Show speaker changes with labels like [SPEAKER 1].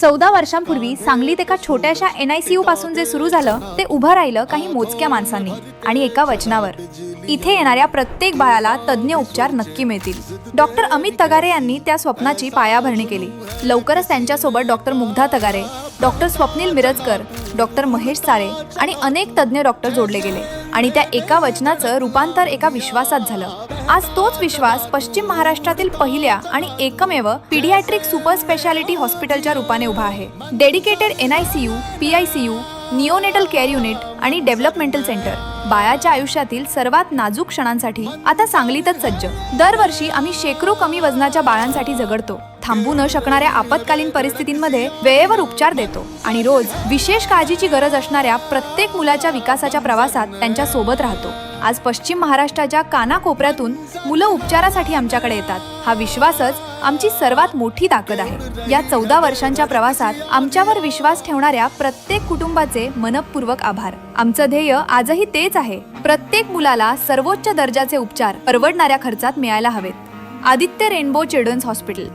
[SPEAKER 1] 14 वर्षांपूर्वी सांगलीत एका छोट्याशा NICU पासून जे सुरू झालं ते उभं राहिलं काही मोजक्या माणसांनी आणि एका वचनावर. इथे येणाऱ्या प्रत्येक बाळाला तज्ञ उपचार नक्की मिळतील. डॉक्टर अमित तगारे यांनी त्या स्वप्नाची पायाभरणी केली. लवकरच त्यांच्यासोबत doctor Mugdha Tagare, doctor Swapnil Mirajkar, doctor Mahesh Sare आणि अनेक तज्ञ डॉक्टर जोडले गेले आणि त्या एका वचनाचं रूपांतर एका विश्वासात झालं. आज तोच विश्वास पश्चिम महाराष्ट्रातील पहिल्या आणि एकमेव पीडियाट्रिक सुपर स्पेशालिटी हॉस्पिटलच्या रूपाने उभा आहे. Dedicated NICU, PICU, neonatal care unit आणि डेव्हलपमेंटल सेंटर बाळाच्या आयुष्यातील सर्वात नाजूक क्षणांसाठी आता सांगलीतच सज्ज. दरवर्षी आम्ही शेकडो कमी वजनाच्या बाळांसाठी झगडतो, थांबू न शकणाऱ्या आपत्कालीन परिस्थितींमध्ये वेळेवर उपचार देतो आणि रोज विशेष काळजीची गरज असणाऱ्या प्रत्येक मुलाच्या विकासाच्या प्रवासात त्यांच्या सोबत राहतो. आज पश्चिम महाराष्ट्राच्या कानाकोपऱ्यातून मुलं उपचारासाठी आमच्याकडे येतात. हा विश्वासच आमची सर्वात मोठी ताकद आहे. या 14 वर्षांच्या प्रवासात आमच्यावर विश्वास ठेवणाऱ्या प्रत्येक कुटुंबाचे मनपूर्वक आभार. आमचं ध्येय आजही तेच आहे, प्रत्येक मुलाला सर्वोच्च दर्जाचे उपचार परवडणाऱ्या खर्चात मिळायला हवेत. Aditya rainbow children's hospital.